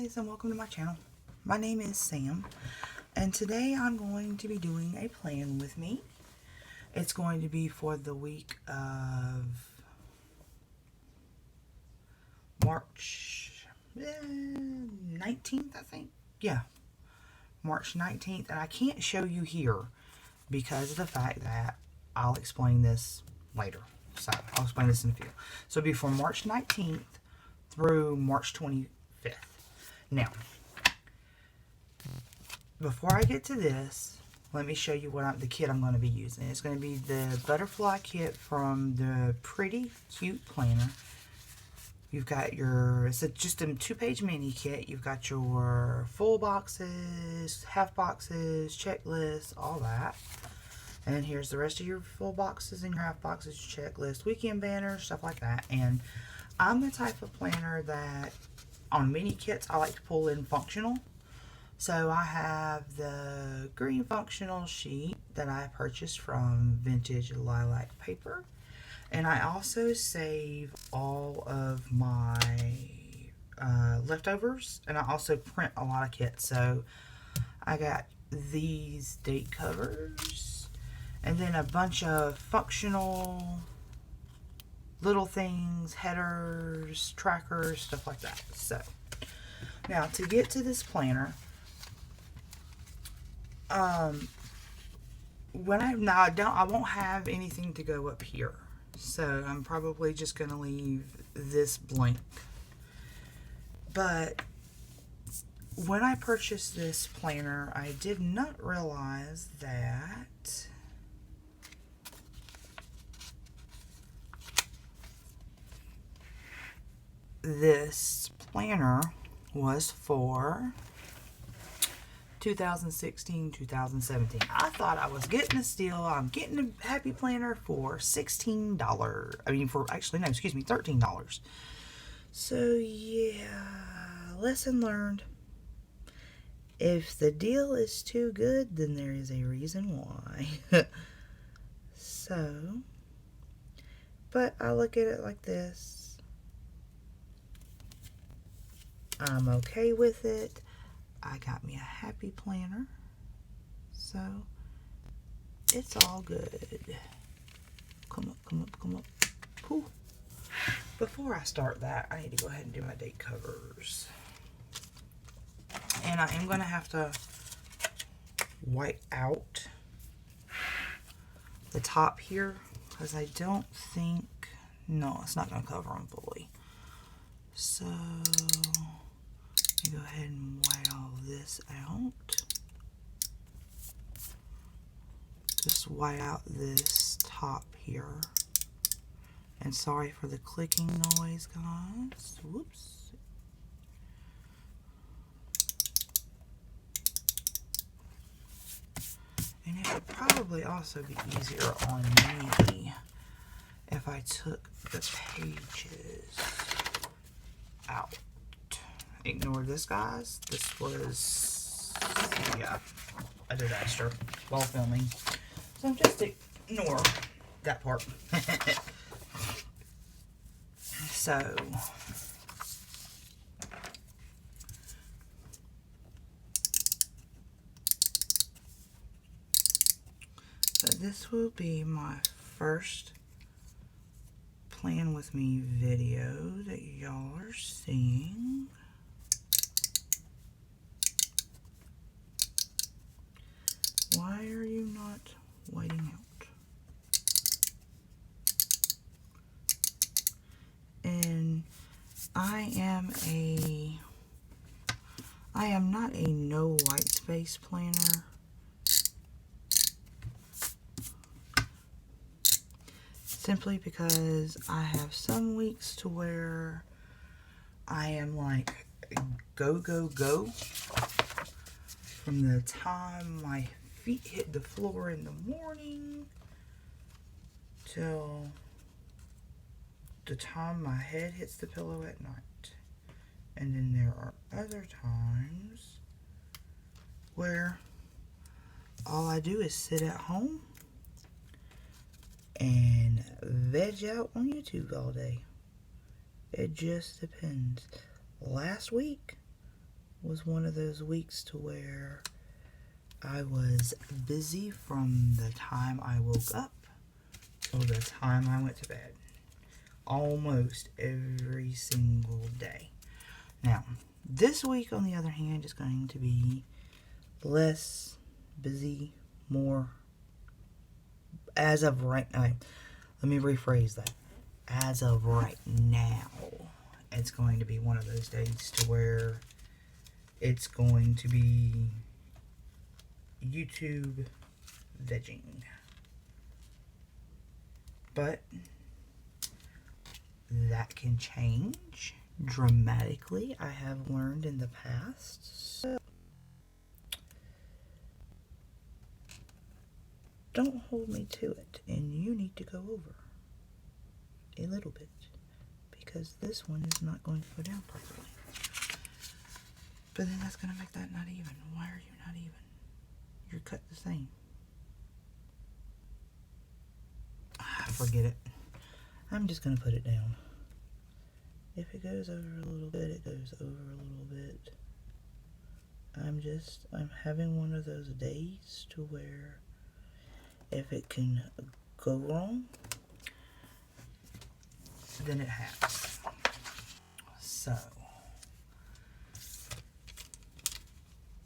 guys, and welcome to my channel. My name is Sam, and today I'm going to be doing a plan with me. It's going to be for the week of March 19th, I think. Yeah, March 19th, and I can't show you here because of the fact that I'll explain this later. So, I'll explain this in a few. So, it'll be from March 19th through March 25th. Now, before I get to this, let me show you the kit I'm going to be using. It's going to be the butterfly kit from the Pretty Cute Planner. You've got it's just a 2-page mini kit. You've got your full boxes, half boxes, checklists, all that. And then here's the rest of your full boxes and your half boxes, checklist, weekend banners, stuff like that. And I'm the type of planner that on mini kits I like to pull in functional. So I have the green functional sheet that I purchased from Vintage Lilac Paper. And I also save all of my leftovers. And I also print a lot of kits. So I got these date covers. And then a bunch of functional little things, headers, trackers, stuff like that. So now to get to this planner, I won't have anything to go up here. So I'm probably just going to leave this blank. But when I purchased this planner, I did not realize that this planner was for 2016-2017. I thought I was getting a steal. I'm getting a happy planner for $16. $13. So yeah, lesson learned. If the deal is too good, then there is a reason why. So, but I look at it like this. I'm okay with it. I got me a happy planner. So, it's all good. Come up, come up, come up. Whew. Before I start that, I need to go ahead and do my date covers. And I am going to have to white out the top here, because I don't think, no, it's not going to cover them fully. So, go ahead and white all this out. Just white out this top here. And sorry for the clicking noise, guys. Whoops. And it would probably also be easier on me if I took the pages out. Ignore this, guys. This was, yeah, a disaster while filming. So just ignore that part. So, this will be my first plan with me video that y'all are seeing. Why are you not whiting out? And I am not a no white space planner. Simply because I have some weeks to where I am like go, go, go. From the time my feet hit the floor in the morning till the time my head hits the pillow at night. And then there are other times where all I do is sit at home and veg out on YouTube all day. It just depends. Last week, was one of those weeks to where I was busy from the time I woke up till the time I went to bed. Almost every single day. Now, this week, on the other hand, is going to be less busy, more as of right now. Let me rephrase that. As of right now, it's going to be one of those days to where it's going to be YouTube vegging. But that can change dramatically, I have learned in the past. So don't hold me to it, and you need to go over a little bit, because this one is not going to go down properly. But then that's going to make that not even. Why are you not even? You're cut the same. Forget it. I'm just going to put it down. If it goes over a little bit, it goes over a little bit. I'm having one of those days to where if it can go wrong, then it has. So,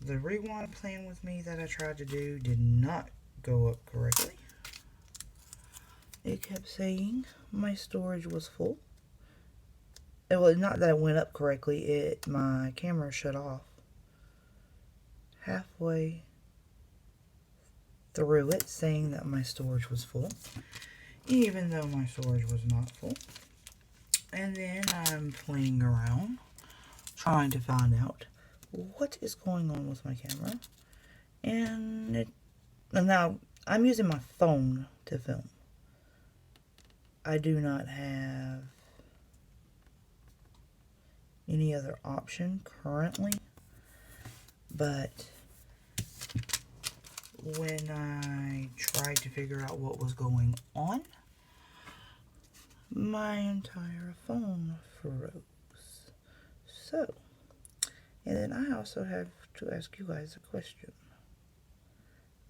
the rewind plan with me that I tried to do did not go up correctly. It kept saying my storage was full. It was not that it went up correctly, my camera shut off halfway through it, saying that my storage was full, even though my storage was not full. And then I'm playing around, trying to find out what is going on with my camera. And now I'm using my phone to film. I do not have any other option currently, but when I tried to figure out what was going on, my entire phone froze. So, and then I also have to ask you guys a question.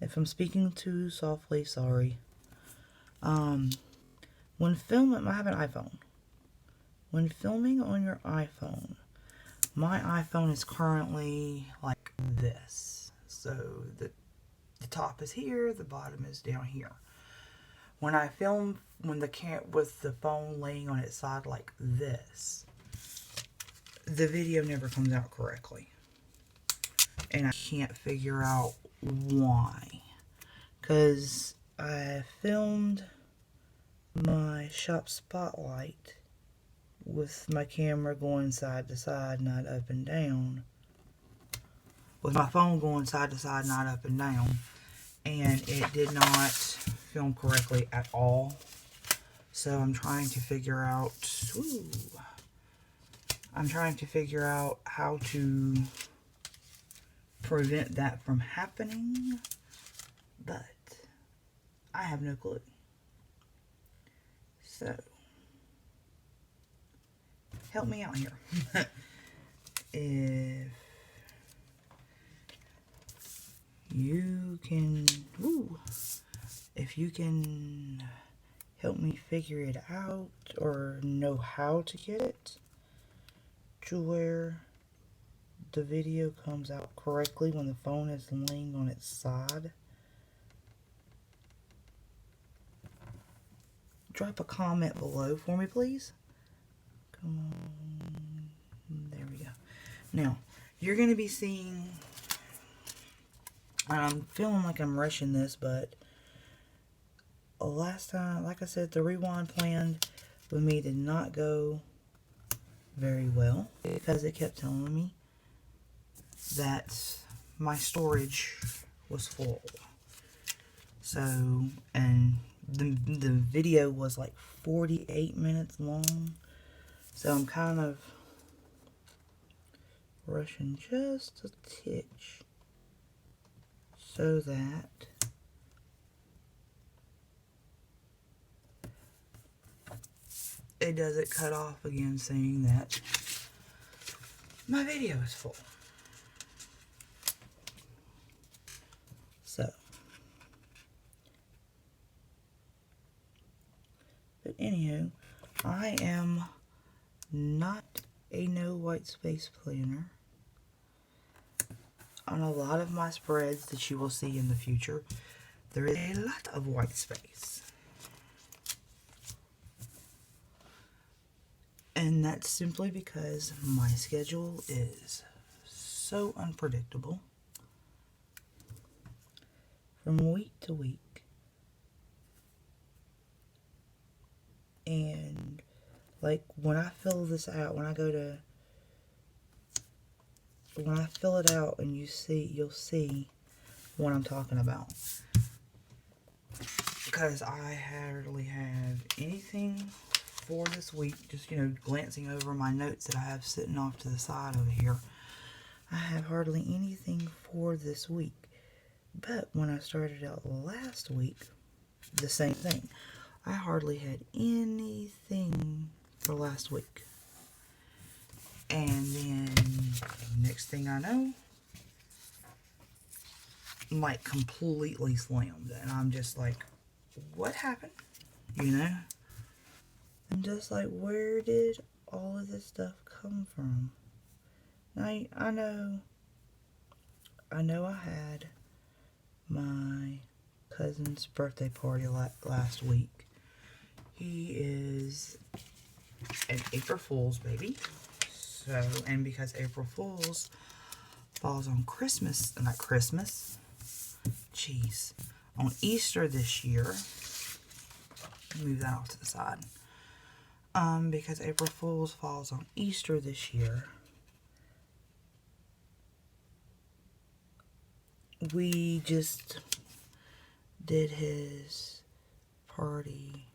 If I'm speaking too softly, sorry. When filming, I have an iPhone. When filming on your iPhone, my iPhone is currently like this. So the top is here, the bottom is down here. When I film with the phone laying on its side like this, the video never comes out correctly. And I can't figure out why. Because I filmed my shop spotlight with my camera going side to side, not up and down. With my phone going side to side, not up and down. And it did not film correctly at all. So I'm trying to figure out... I'm trying to figure out how to prevent that from happening. But I have no clue. So... help me out here. If you can help me figure it out or know how to get it to where the video comes out correctly when the phone is laying on its side, drop a comment below for me, please. Come on. There we go. Now, you're going to be seeing... I'm feeling like I'm rushing this, but last time, like I said, the rewind plan with me did not go very well because it kept telling me that my storage was full. So, and the video was like 48 minutes long. So I'm kind of rushing just a titch so that it doesn't cut off again saying that my video is full. Anywho, I am not a no white space planner. On a lot of my spreads that you will see in the future, there is a lot of white space. And that's simply because my schedule is so unpredictable from week to week. And like when I fill this out, when I fill it out and you'll see what I'm talking about. Because I hardly have anything for this week. Just, glancing over my notes that I have sitting off to the side over here. I have hardly anything for this week. But when I started out last week, the same thing. I hardly had anything for last week. And then, next thing I know, I'm like completely slammed. And I'm just like, what happened? I'm just like, where did all of this stuff come from? Now, I know I had my cousin's birthday party last week. He is an April Fool's baby. So, and because April Fool's falls on on Easter this year. Move that off to the side. Because April Fool's falls on Easter this year, we just did his party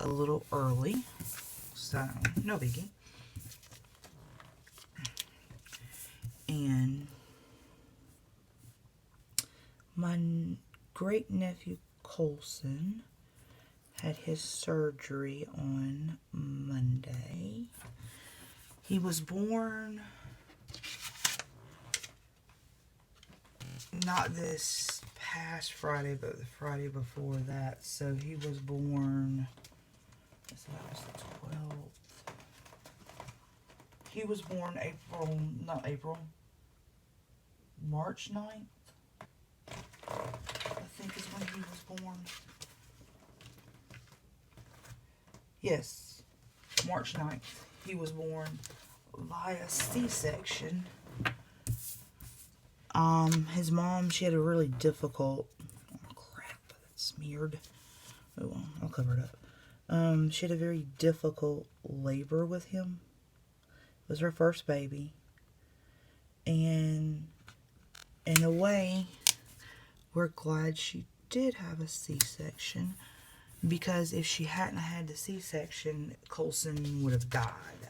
a little early, so no biggie. And my great nephew Colson had his surgery on Monday. He was born not this past Friday, but the Friday before that. So he was born, so that was the 12th. He was born March 9th, I think is when he was born. Yes, March 9th. He was born via C-section. His mom, she had a really difficult, oh crap, that's smeared. Oh well, I'll cover it up. She had a very difficult labor with him. It was her first baby. And in a way, we're glad she did have a C-section, because if she hadn't had the C-section, Colson would have died.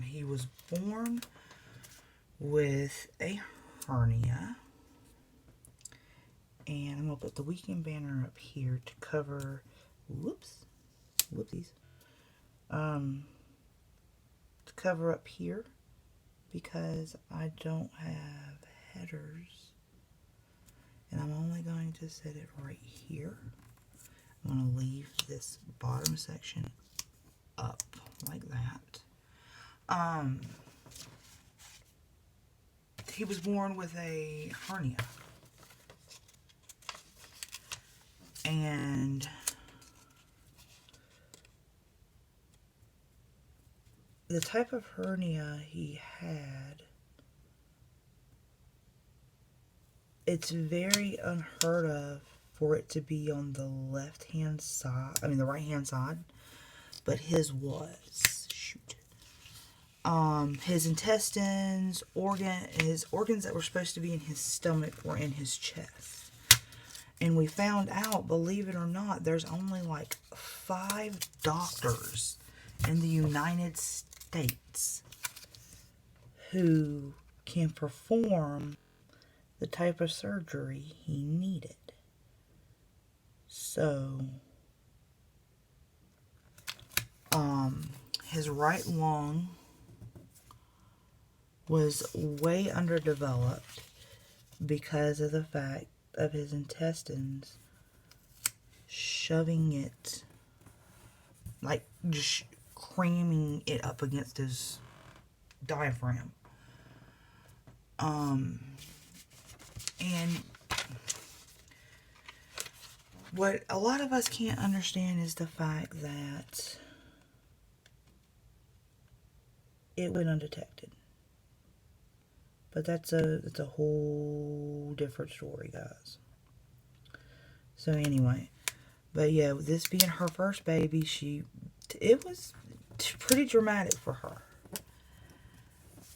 He was born with a hernia. And I'm going to put the weekend banner up here to cover, whoopsies. To cover up here, because I don't have headers. And I'm only going to set it right here. I'm going to leave this bottom section up like that. He was born with a hernia. And the type of hernia he had, it's very unheard of for it to be on the left-hand side, the right-hand side, but his was. Shoot. His intestines, his organs that were supposed to be in his stomach were in his chest. And we found out, believe it or not, there's only like 5 doctors in the United States who can perform the type of surgery he needed. So, his right lung was way underdeveloped because of the fact of his intestines shoving it like just cramming it up against his diaphragm. And what a lot of us can't understand is the fact that it went undetected. But that's a whole different story, guys. So anyway, but yeah, with this being her first baby, it was pretty dramatic for her.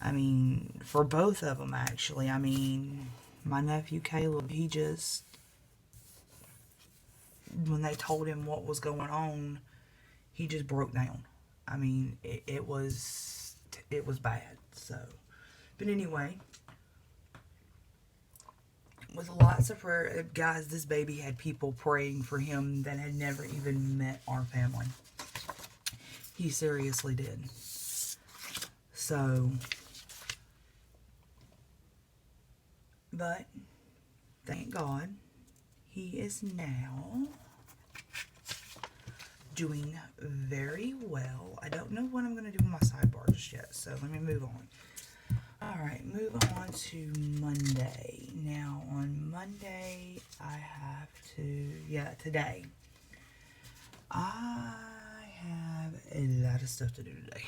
I mean, for both of them, actually. I mean, my nephew Caleb, when they told him what was going on, he just broke down. I mean, it was bad. So, but anyway, with lots of prayer, guys, this baby had people praying for him that had never even met our family. He seriously did. So, but thank God, he is now doing very well. I don't know what I'm going to do with my sidebar just yet, so let me move on. Alright, move on to Monday. Now, on Monday, I have to, today, I have a lot of stuff to do today.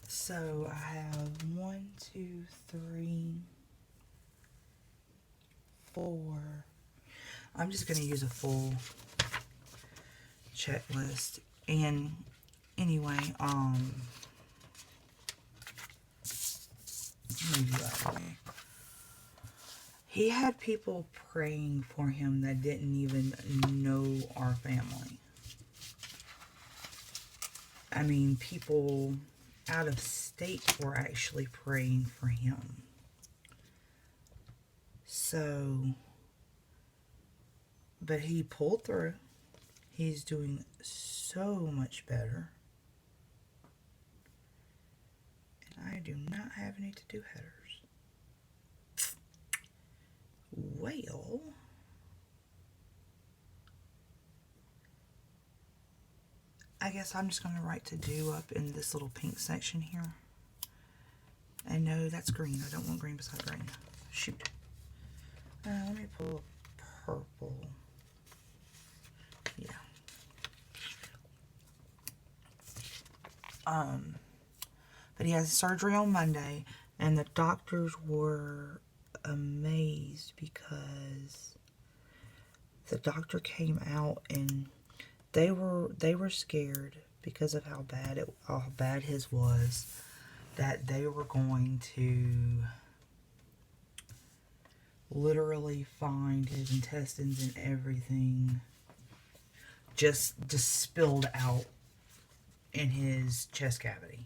So, I have 1, 2, 3, 4. I'm just going to use a full checklist. And anyway, he had people praying for him that didn't even know our family. I mean, people out of state were actually praying for him. So, but he pulled through. He's doing so much better. And I do not have any to-do headers. Well, I guess I'm just going to write to-do up in this little pink section here. And no, that's green. I don't want green beside green. Shoot. Let me pull a purple. Yeah. But he has surgery on Monday, and the doctors were amazed because the doctor came out and they were scared because of how bad his was, that they were going to literally find his intestines and everything just spilled out in his chest cavity.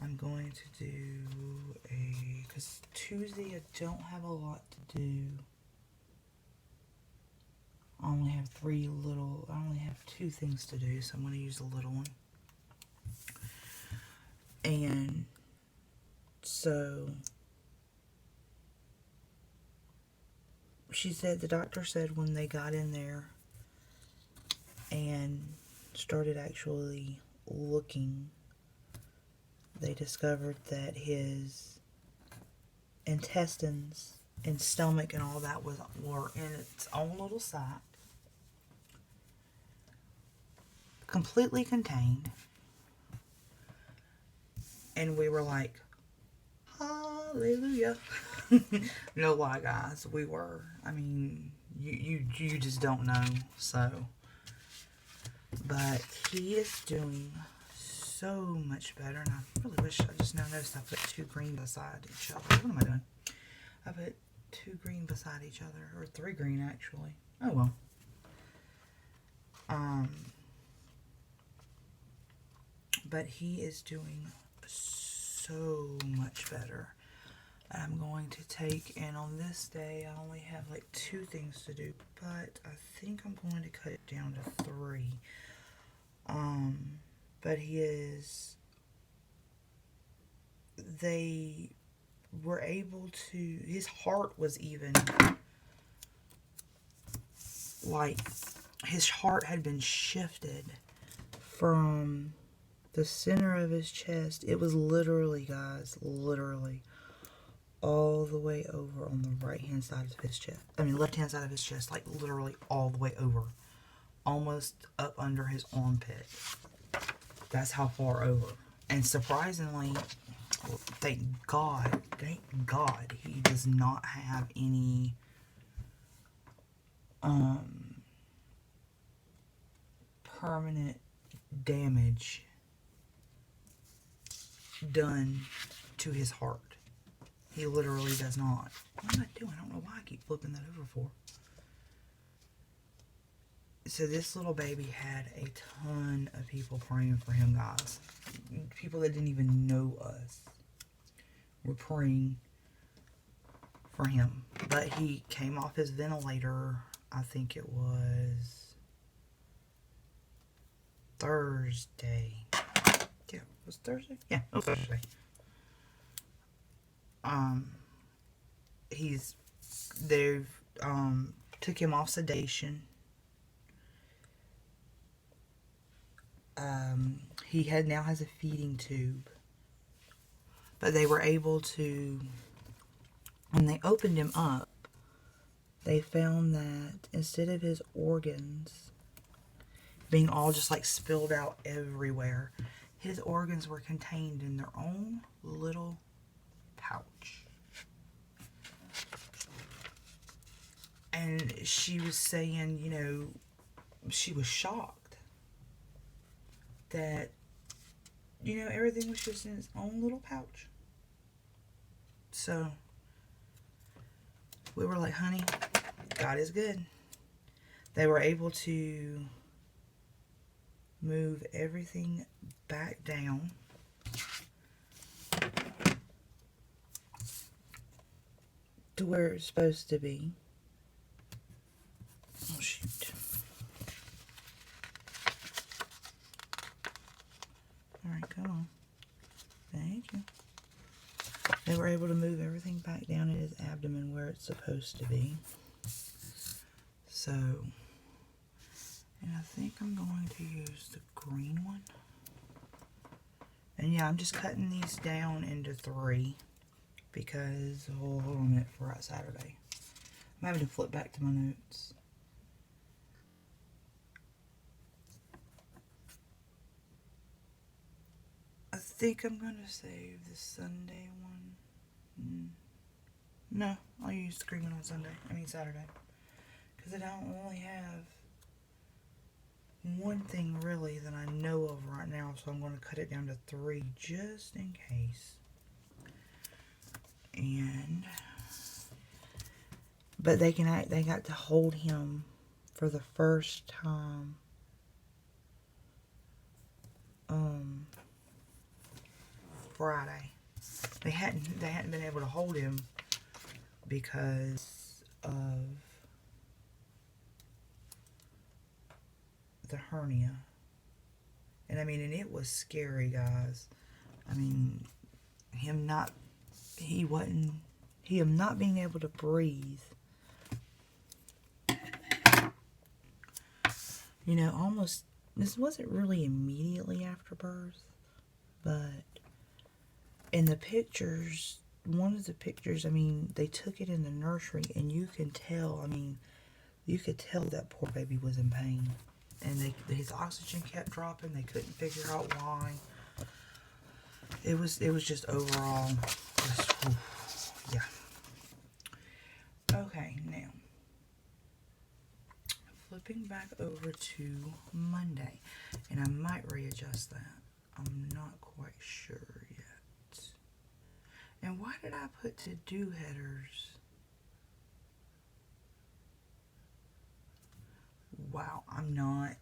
I'm going to do because Tuesday I don't have a lot to do. I only have I only have 2 things to do, so I'm going to use the little one. And so the doctor said when they got in there and started actually looking, they discovered that his intestines and stomach and all that were in its own little sac, completely contained. And we were like, hallelujah. No lie, guys, we were. I mean, you just don't know. So, but he is doing so much better, and I really wish I just now noticed I put 2 green beside each other. What am I doing? I put 2 green beside each other, or 3 green actually. Oh well. But he is doing so much better. I'm going to take, and on this day I only have like 2 things to do, but I think I'm going to cut it down to 3. But they were able to, his heart was even, like, his heart had been shifted from the center of his chest. It was literally, guys, literally all the way over on the right hand side of his chest. I mean, left hand side of his chest, like literally all the way over, almost up under his armpit. That's how far over. And surprisingly, thank God, he does not have any permanent damage done to his heart. He literally does not. What am I doing? I don't know why I keep flipping that over for. So this little baby had a ton of people praying for him, guys. People that didn't even know us were praying for him. But he came off his ventilator, I think it was Thursday. Yeah, it was Thursday? Yeah, it was Thursday. They've took him off sedation. He now has a feeding tube. But they were able to, when they opened him up, they found that instead of his organs being all just like spilled out everywhere, his organs were contained in their own little pouch. And she was saying, you know, she was shocked that, you know, everything was just in its own little pouch. So we were like, honey, God is good. They were able to move everything back down. To where it's supposed to be. Oh, shoot. Alright, come on. Thank you. They were able to move everything back down in his abdomen where it's supposed to be. So, and I think I'm going to use the green one. And yeah, I'm just cutting these down into 3 because, oh, hold on a minute, for Saturday. I'm having to flip back to my notes. I think I'm going to save the Sunday one. No, I'll use the green one on Saturday. Because I don't only have one thing really that I know of right now, so I'm going to cut it down to 3 just in case. But they got to hold him for the first time. Friday. They hadn't been able to hold him because of the hernia. And I mean, and it was scary, guys. I mean, him not being able to breathe. You know, almost, this wasn't really immediately after birth, but in the pictures, one of the pictures, I mean, they took it in the nursery, and you can tell, I mean, you could tell that poor baby was in pain. And his oxygen kept dropping. They couldn't figure out why. It was just overall, yeah. Okay, now, flipping back over to Monday, and I might readjust that. I'm not quite sure yet. And why did I put to do headers? Wow, I'm not.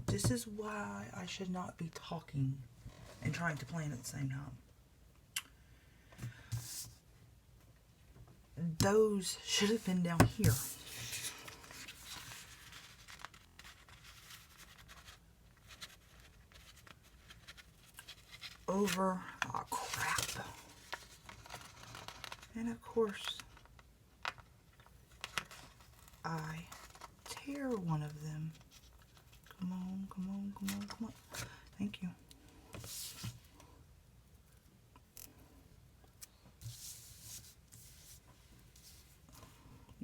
This is why I should not be talking and trying to plan at the same time. Those should have been down here. Over, oh crap. And of course, I tear one of them Come on, come on, come on, come on. Thank you.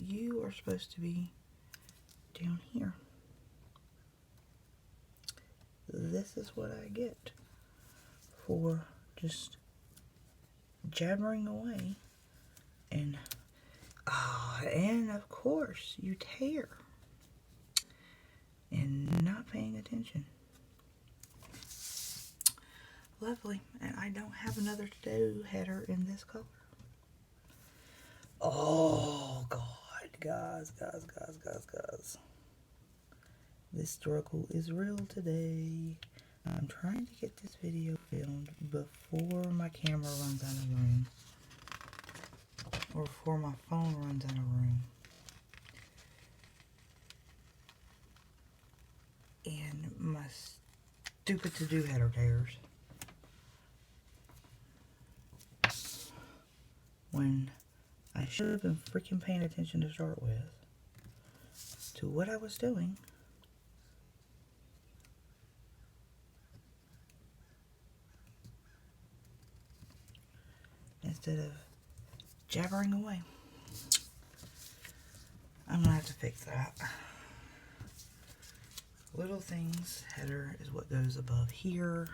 You are supposed to be down here. This is what I get for just jabbering away. And of course you tear and not paying attention. Lovely. And I don't have another to-do header in this color. Oh God, guys. This struggle is real today. I'm trying to get this video filmed before my camera runs out of room. Or before my phone runs out of room. And my stupid to-do header tears. When I should have been freaking paying attention to start with. To what I was doing. Instead of jabbering away. I'm gonna have to fix that. Little things header is what goes above here.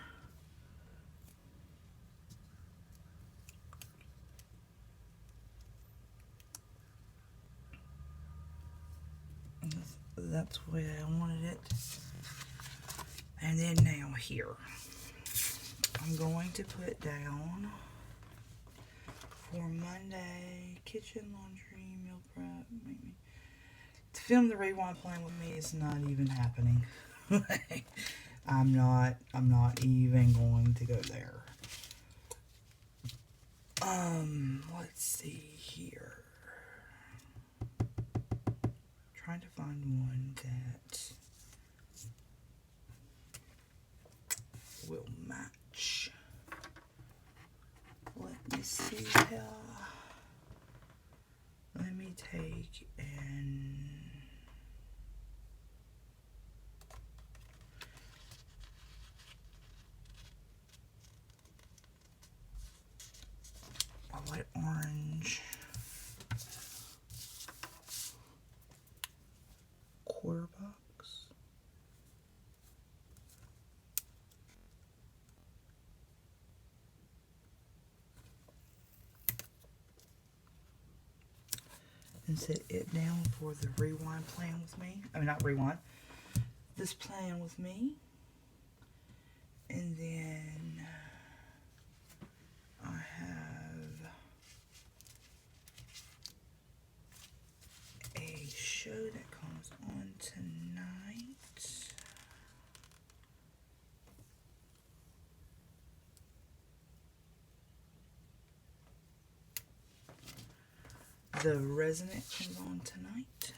That's the way I wanted it. And then now here, I'm going to put down for Monday, kitchen, laundry, meal prep, maybe. To film the rewind plan with me is not even happening. I'm not even going to go there. Let's see here. Trying to find one that will match. Let me see here. Let me take and a light orange quarter box. And set it down for the rewind plan with me. I mean, not rewind. This plan with me. And then I have a show that comes on tonight. The Resonant comes on tonight.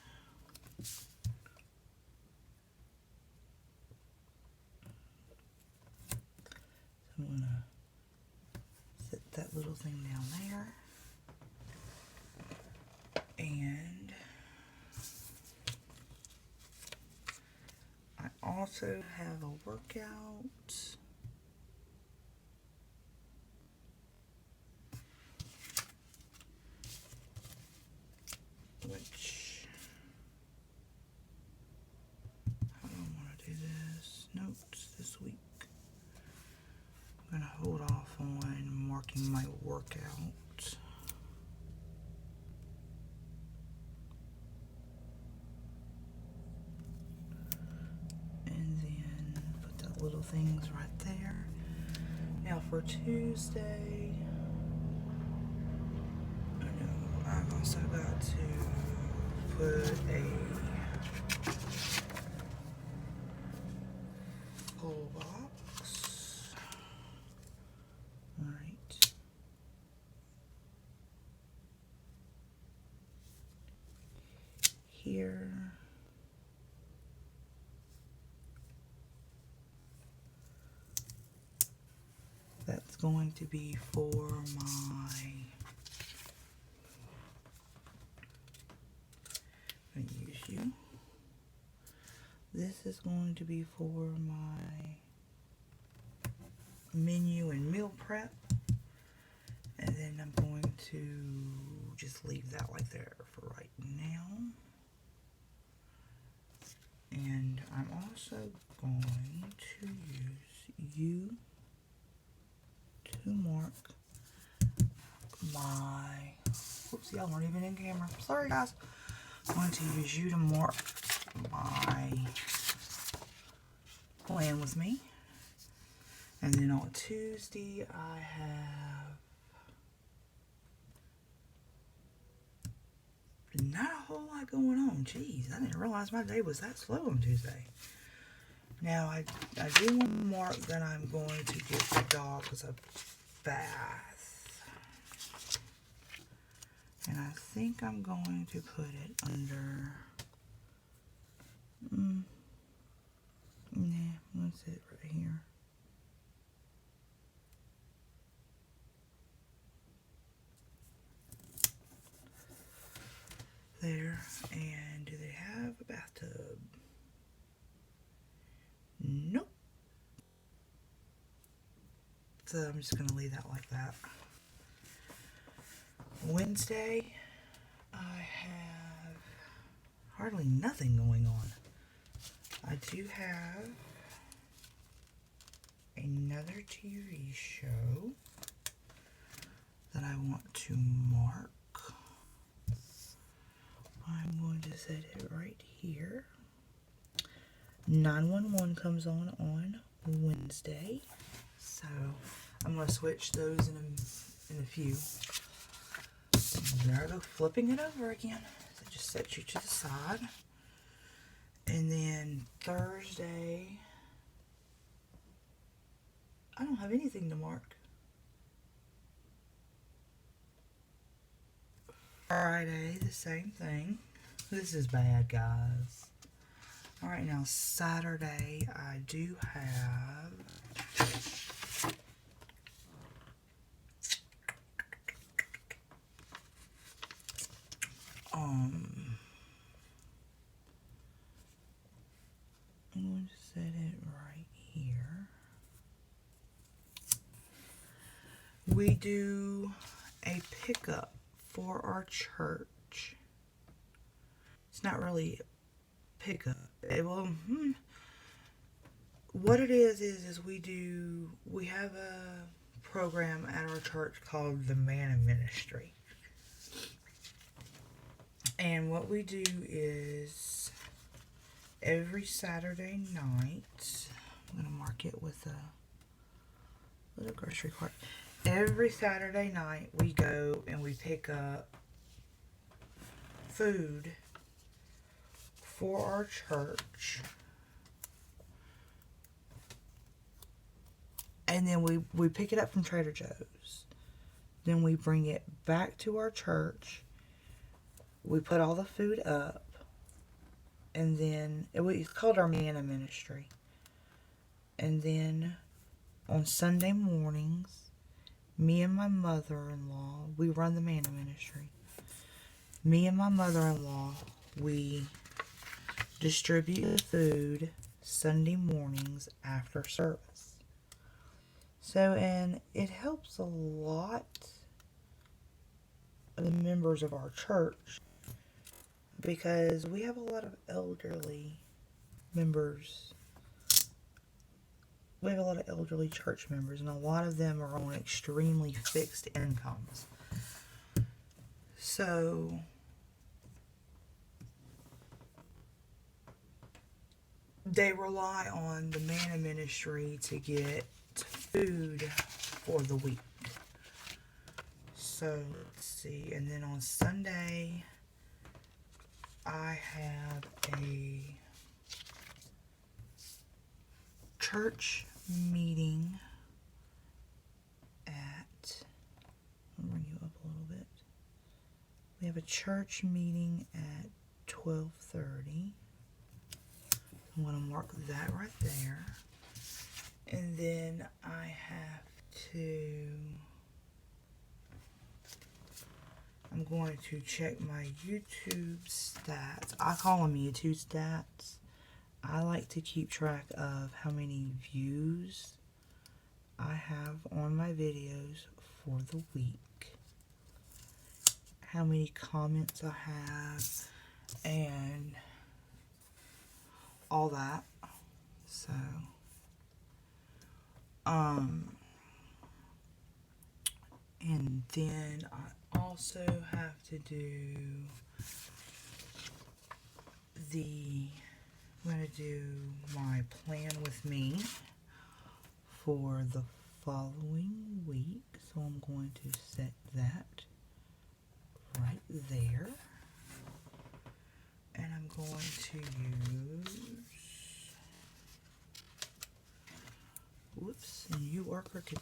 So I'm going to set that little thing down there. And I also have a workout. Which, how do I want to do this? Notes this week. I'm going to hold off on marking my workout. And then put the little things right there. Now for Tuesday, I've also got to put a full box. Alright. Here. That's going to be for my use you. This is going to be for my menu and meal prep. And then I'm going to just leave that like there for right now. And I'm also going to use you to mark my, whoopsie, y'all aren't even in camera. Sorry guys. I'm going to use you to mark my plan with me. And then on Tuesday I have not a whole lot going on. Jeez, I didn't realize my day was that slow on Tuesday. Now, I do want to mark that I'm going to get the dogs a bath. And I think I'm going to put it under... what's it right here? There. And do they have a bathtub? Nope. So I'm just going to leave that like that. Wednesday, I have hardly nothing going on. I do have another TV show that I want to mark. I'm going to set it right here. 911 comes on Wednesday. So I'm going to switch those in a few. There I go, flipping it over again. So just set you to the side. And then Thursday, I don't have anything to mark. Friday, the same thing. This is bad, guys. Alright, now Saturday, I do have... I'm going to set it right here. We do a pickup for our church. It's not really a pickup. What it is we have a program at our church called the Manna Ministry. And what we do is every Saturday night, I'm going to mark it with a little grocery cart. Every Saturday night we go and we pick up food for our church. And then we pick it up from Trader Joe's. Then we bring it back to our church. We put all the food up. And then it's called our Manna Ministry. And then on Sunday mornings, me and my mother-in-law, we run the Manna Ministry. Me and my mother-in-law, we distribute the food Sunday mornings after service. So, and it helps a lot of the members of our church because we have a lot of elderly members. We have a lot of elderly church members, and a lot of them are on extremely fixed incomes. So, they rely on the Manna Ministry to get food for the week. So, let's see. And then on Sunday, I have a church meeting at, I'll bring you up a little bit. We have a church meeting at 12:30. I'm going to mark that right there. And then I have to, I'm going to check my YouTube stats. I call them YouTube stats. I like to keep track of how many views I have on my videos for the week, how many comments I have, and all that. So, and then I also have to do I'm going to do my plan with me for the following week. So I'm going to set that right there. And I'm going to use, whoops, and you are crooked.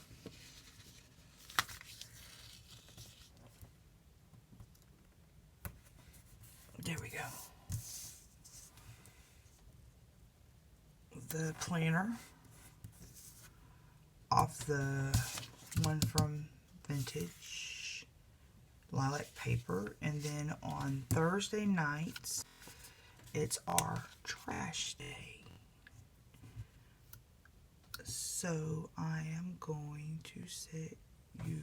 There we go. The planner off the one from Vintage Lilac Paper. And then on Thursday nights, it's our trash day. So I am going to set you,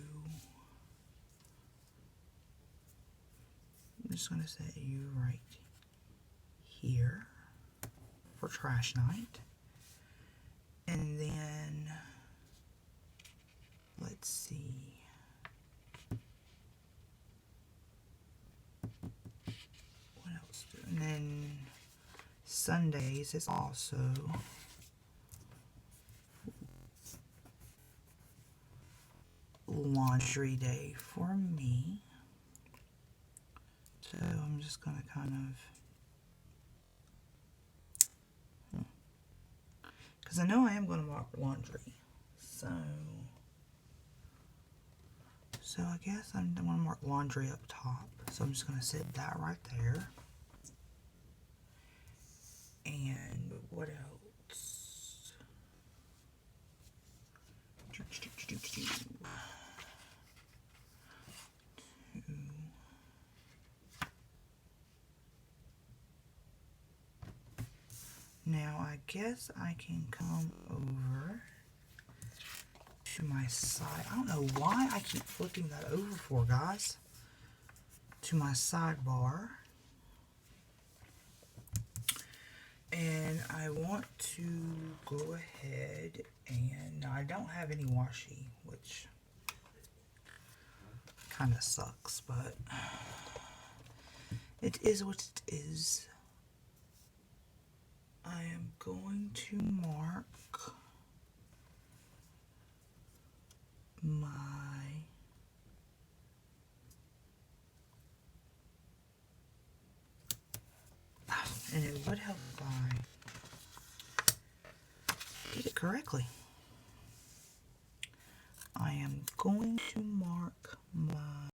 I'm just going to set you right here for trash night. And then, let's see. What else? And then Sundays is also laundry day for me. So I'm just going to kind of, because I know I am going to mark laundry. So I guess I'm going to mark laundry up top. So I'm just going to set that right there. And what else? Now I guess I can come over to my side. I don't know why I keep flipping that over for, guys. To my sidebar. And I want to go ahead and, now I don't have any washi, which kind of sucks, but it is what it is. I am going to mark my and it would help if I did it correctly. I am going to mark my